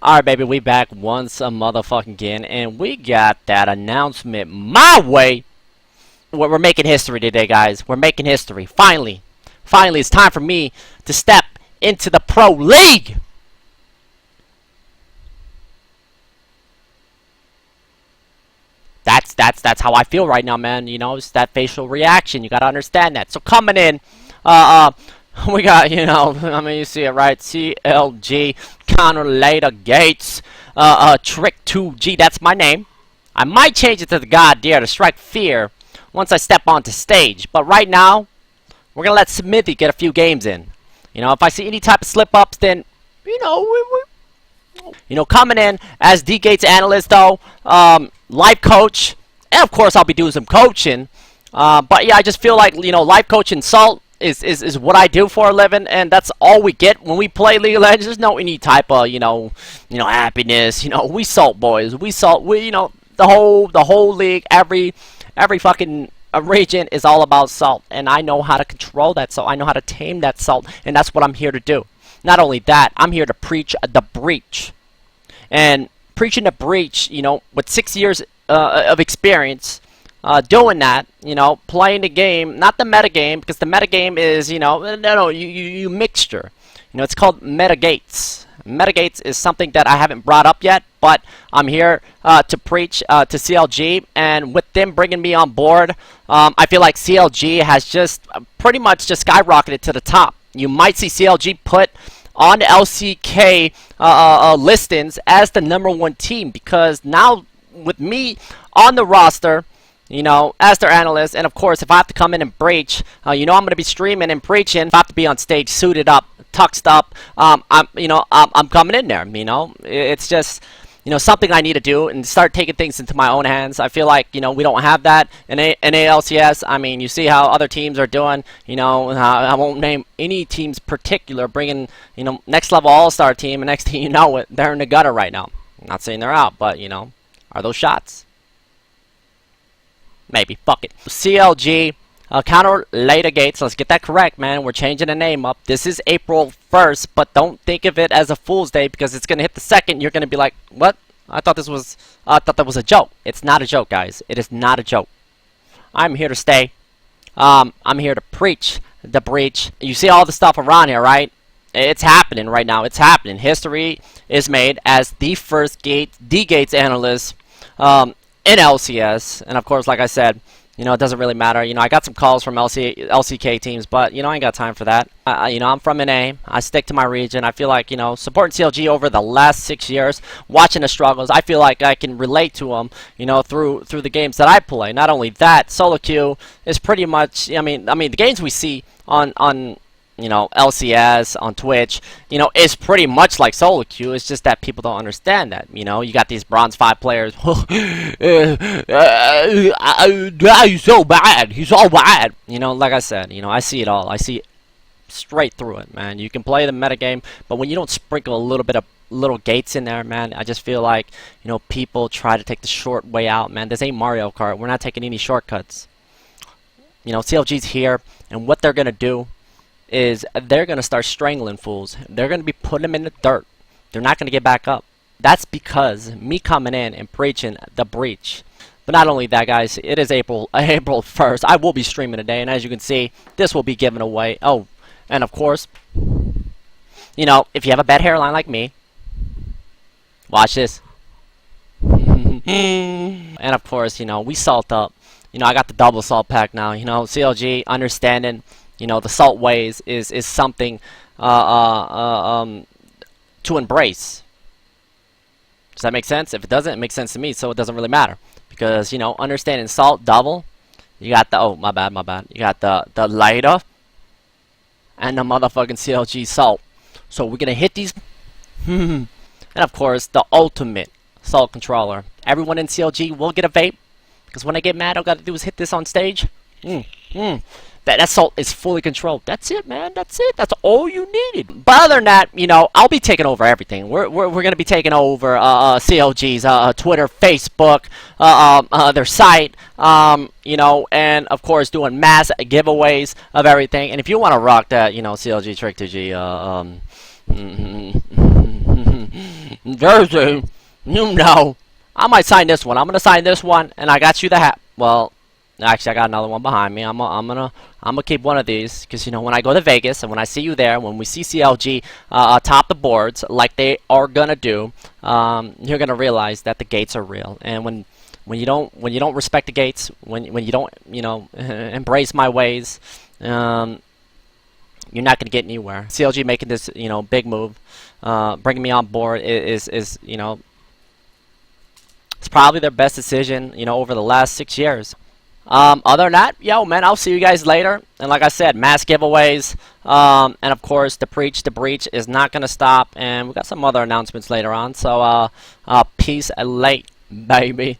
Alright, baby, we back once a motherfucking again, and we got that announcement my way. We're making history today, guys. We're making history. Finally. Finally, it's time for me to step into the Pro League. That's how I feel right now, man. You know, it's that facial reaction. You gotta understand that. So coming in, we got, I mean, you see it, right? CLG, Connor later, Gates, Trick2G, that's my name. I might change it to the God Dare to strike fear once I step onto stage. But right now, we're going to let Smithy get a few games in. You know, if I see any type of slip-ups, then, coming in as the Gates Analyst, though, life coach, and of course I'll be doing some coaching. But yeah, I just feel like, life coaching Salt is what I do for a living, and that's all we get when we play League of Legends. There's no any type of, happiness. We Salt boys. We Salt, the whole league, every fucking region is all about Salt, and I know how to control that Salt. I know how to tame that Salt, and that's what I'm here to do. Not only that, I'm here to preach the breach. And preaching the breach, with 6 years of experience, doing that, playing the game, not the meta game, because the meta game is, you mixture. It's called Metagates. Metagates is something that I haven't brought up yet, but I'm here to preach to CLG, and with them bringing me on board, I feel like CLG has just pretty much just skyrocketed to the top. You might see CLG put on the LCK listings as the #1 team, because now with me on the roster, as their analyst, and of course, if I have to come in and breach, I'm going to be streaming and preaching. If I have to be on stage, suited up, tuxed up, I'm coming in there. It's just, something I need to do and start taking things into my own hands. I feel like, we don't have that in ALCS. I mean, you see how other teams are doing. I won't name any teams particular, bringing, next level all-star team, and next thing you know it, they're in the gutter right now. I'm not saying they're out, but, are those shots? Maybe. Fuck it. CLG, counter later Gates. Let's get that correct, man. We're changing the name up. This is April 1st, but don't think of it as a Fool's Day, because it's going to hit the second. You're going to be like, what? I thought that was a joke. It's not a joke, guys. It is not a joke. I'm here to stay. I'm here to preach the breach. You see all the stuff around here, right? It's happening right now. It's happening. History is made as the first Gates Analyst in LCS, and of course, like I said, it doesn't really matter. I got some calls from LCK teams, but, I ain't got time for that. I'm from NA. I stick to my region. I feel like, supporting CLG over the last 6 years, watching the struggles, I feel like I can relate to them, through the games that I play. Not only that, solo queue is pretty much, I mean, the games we see on LCS, on Twitch, is pretty much like solo queue. It's just that people don't understand that. You got these bronze 5 players. He's so bad. He's all bad. Like I said, I see it all. I see straight through it, man. You can play the metagame, but when you don't sprinkle a little bit of little Gates in there, man, I just feel like, people try to take the short way out, man. This ain't Mario Kart. We're not taking any shortcuts. CLG's here, and what they're going to do is they're going to start strangling fools. They're going to be putting them in the dirt. They're not going to get back up. That's because me coming in and preaching the breach. But not only that, guys, it is April 1st. I will be streaming today, and as you can see, this will be given away. Oh, and of course, if you have a bad hairline like me, watch this. And of course, we salt up. I got the double salt pack now. CLG understanding, the salt ways is something to embrace. Does that make sense? If it doesn't, it makes sense to me, so it doesn't really matter. Because, understanding salt double, you got the, oh, my bad. You got the lighter and the motherfucking CLG salt. So we're going to hit these. And of course, the ultimate salt controller. Everyone in CLG will get a vape. Because when I get mad, all I got to do is hit this on stage. That salt is fully controlled. That's it, man. That's it. That's all you needed. But other than that, I'll be taking over everything. We're gonna be taking over CLG's Twitter, Facebook, their site, and of course doing mass giveaways of everything. And if you want to rock that, CLG Trick2G, Jersey, you know. I might sign this one. I'm gonna sign this one, and I got you the hat. Well, actually, I got another one behind me. I'm gonna keep one of these because you know when I go to Vegas and when I see you there, when we see CLG top the boards like they are gonna do, you're gonna realize that the gates are real. And when you don't respect the gates, when you don't embrace my ways, you're not gonna get anywhere. CLG making this big move, bringing me on board is it's probably their best decision over the last 6 years. Other than that, yo, man, I'll see you guys later. And like I said, mass giveaways, and of course, the breach is not gonna stop. And we got some other announcements later on. So, peace late, baby.